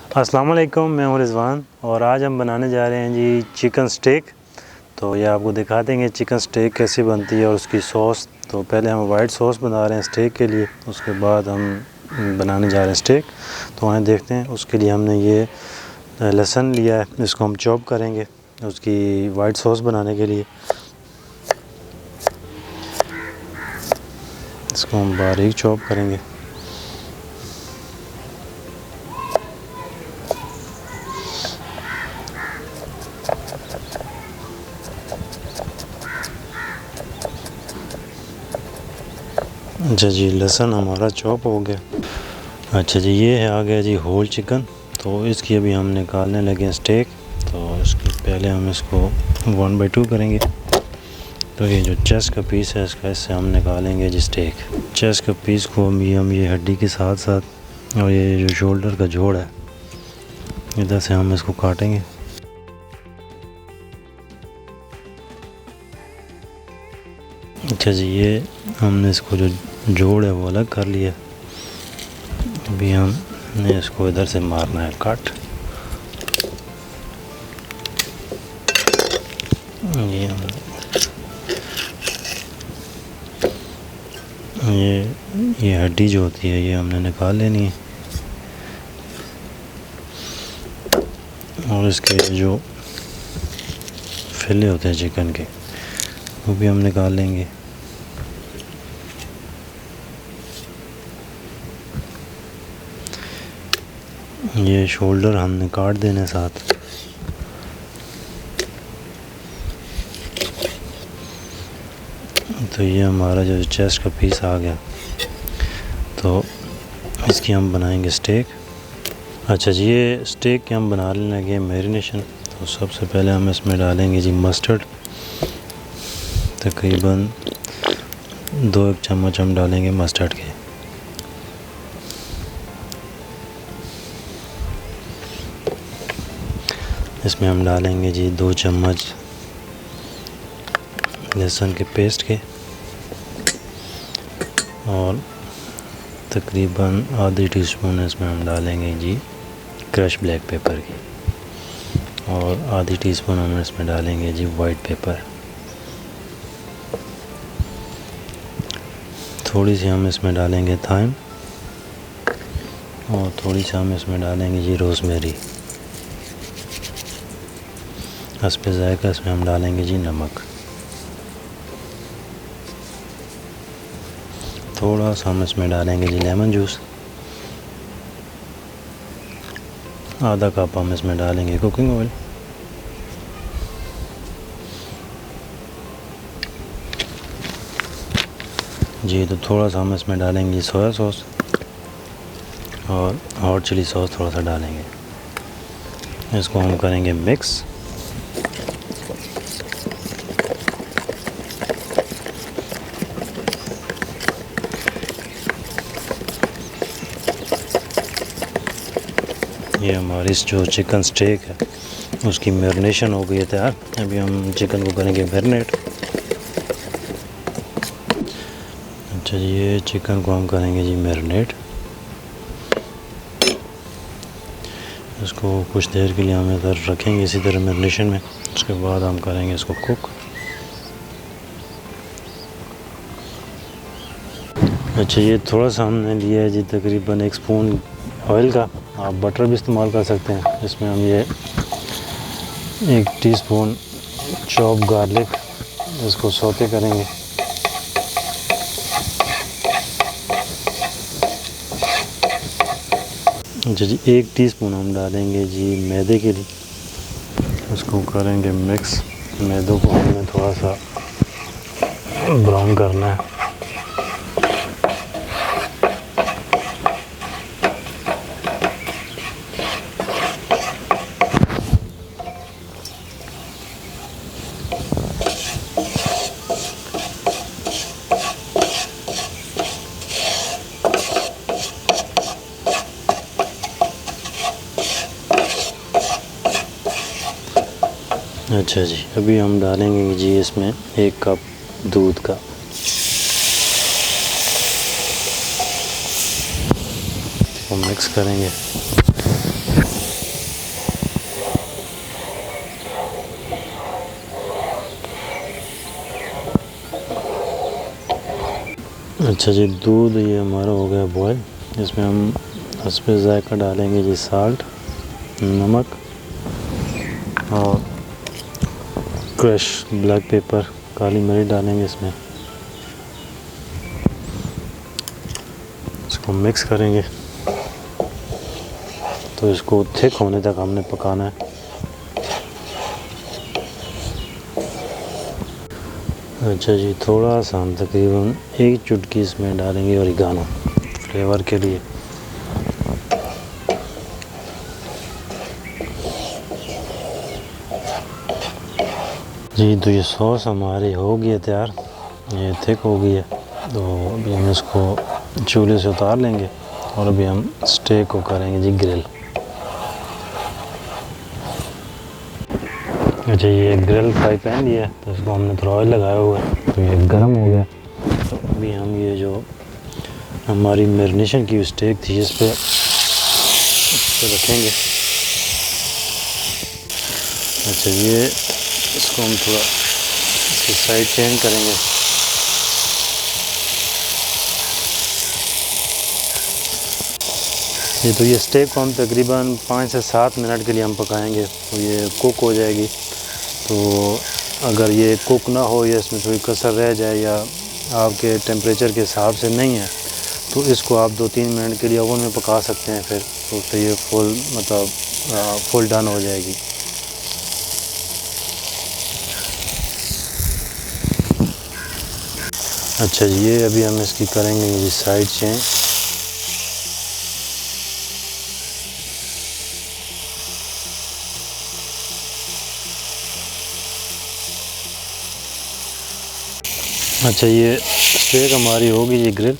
अस्सलाम वालेकुम, मैं हूँ रिजवान और आज हम बनाने जा रहे हैं जी चिकन स्टेक। तो ये आपको दिखा देंगे चिकन स्टेक कैसे बनती है और उसकी सॉस। तो पहले हम वाइट सॉस बना रहे हैं स्टेक के लिए, उसके बाद हम बनाने जा रहे हैं स्टेक। तो आए देखते हैं। उसके लिए हमने ये लहसुन लिया है, इसको हम चॉप करेंगे उसकी वाइट सॉस बनाने के लिए। इसको हम बारीक चॉप करेंगे। अच्छा जी, लहसुन हमारा चॉप हो गया। अच्छा जी, ये है आ गया जी होल चिकन। तो इसकी अभी हम निकालने लगे हैं स्टेक। तो इसके पहले हम इसको 1/2 करेंगे। तो ये जो चेस्ट का पीस है इसका, इससे हम निकालेंगे जी स्टेक। चेस्ट का पीस को हम ये हड्डी के साथ साथ और ये जो शोल्डर का जोड़ है इधर से हम इसको काटेंगे। अच्छा जी, ये हमने इसको जो जोड़ है वो अलग कर लिया। अभी हमने इसको इधर से मारना है काट। ये हड्डी जो होती है ये हमने निकाल लेनी है और इसके जो फिले होते हैं चिकन के वो भी हम निकाल लेंगे। ये शोल्डर हमने काट देने साथ। तो ये हमारा जो चेस्ट का पीस आ गया। तो इसकी हम बनाएंगे स्टेक। अच्छा जी, ये स्टेक के हम बनाने लगे मैरिनेशन। तो सबसे पहले हम इसमें डालेंगे जी मस्टर्ड। तकरीबन 2 चम्मच हम डालेंगे मस्टर्ड के। इसमें हम डालेंगे जी 2 चम्मच लहसुन के पेस्ट के और तकरीबन आधी टीस्पून इसमें हम डालेंगे जी क्रश ब्लैक पेपर की और आधी टीस्पून हम इसमें डालेंगे जी वाइट पेपर। थोड़ी सी हम इसमें डालेंगे थाइम और थोड़ी सी हम इसमें डालेंगे जी रोज़मेरी। हस्बे ज़ायक़ा इसमें हम डालेंगे जी नमक। थोड़ा सा हम इसमें डालेंगे जी लेमन जूस। आधा कप हम इसमें डालेंगे कुकिंग ऑयल। जी, तो थोड़ा सा हम इसमें डालेंगे सोया सॉस और हॉट चिली सॉस थोड़ा सा डालेंगे। इसको हम करेंगे मिक्स। ये हमारी जो चिकन स्टेक है उसकी मैरिनेशन हो गई है तैयार। अभी हम चिकन को करेंगे मैरिनेट। अच्छा जी, ये चिकन को हम करेंगे जी मैरिनेट। इसको कुछ देर के लिए हम इधर रखेंगे इसी तरह मैरिनेशन में। उसके बाद हम करेंगे इसको कुक। अच्छा, ये थोड़ा सा हमने लिया है जी तकरीबन 1 स्पून ऑयल का। आप बटर भी इस्तेमाल कर सकते हैं। इसमें हम ये 1 टीस्पून चॉप गार्लिक इसको सौते करेंगे। अच्छा जी, 1 टीस्पून हम डालेंगे जी मैदे के लिए। उसको करेंगे मिक्स। मैदे को हमें थोड़ा सा ब्राउन करना है। अच्छा जी, अभी हम डालेंगे जी इसमें 1 कप दूध का। वो मिक्स करेंगे। अच्छा जी, दूध ये हमारा हो गया बॉयल। इसमें हम इस पर जायका डालेंगे जी साल्ट, नमक और क्रश ब्लैक पेपर, काली मिर्च डालेंगे इसमें। इसको मिक्स करेंगे। तो इसको थिक होने तक हमने पकाना है। अच्छा जी, थोड़ा सा हम तकरीबन 1 चुटकी इसमें डालेंगे ओरिगानो फ्लेवर के लिए। जी, तो ये सॉस हमारी हो गई है तैयार, ये थिक हो गई है। तो अभी हम इसको चूल्हे से उतार लेंगे और अभी हम स्टेक को करेंगे जी ग्रिल। अच्छा, ये ग्रिल फ्राई पैन लिया है, तो इसको हमने थोड़ा ऑयल लगाया हुआ है, तो ये गर्म हो गया। तो अभी हम ये जो हमारी मैरिनेशन की स्टेक थी इस पर रखेंगे। अच्छा, ये इसको हम थोड़ा इसकी साइड चेंज करेंगे। ये तो ये स्टेक को हम तकरीबन 5 से 7 मिनट के लिए हम पकाएंगे, तो ये कुक हो जाएगी। तो अगर ये कुक ना हो या इसमें थोड़ी कसर रह जाए या आपके टेम्परेचर के हिसाब से नहीं है, तो इसको आप 2-3 मिनट के लिए ओवन में पका सकते हैं। फिर तो ये फुल डन हो जाएगी। अच्छा जी, ये अभी हम इसकी करेंगे ये साइड चेंज। अच्छा, ये स्टेक हमारी होगी ये ग्रिल,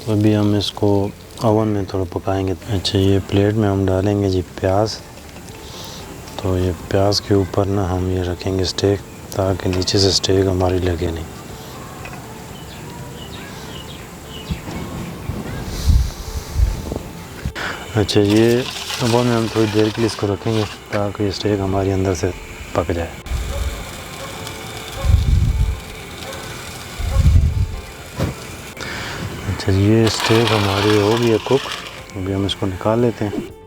तो अभी हम इसको ओवन में थोड़ा पकाएंगे। अच्छा, ये प्लेट में हम डालेंगे जी प्याज। तो ये प्याज के ऊपर ना हम ये रखेंगे स्टेक, ताकि नीचे से स्टेक हमारी लगे नहीं। अच्छा, ये ओवन में हम थोड़ी देर के लिए इसको रखेंगे ताकि स्टेक हमारी अंदर से पक जाए। अच्छा, ये स्टेक हमारी हो गई है कुक, अभी हम इसको निकाल लेते हैं।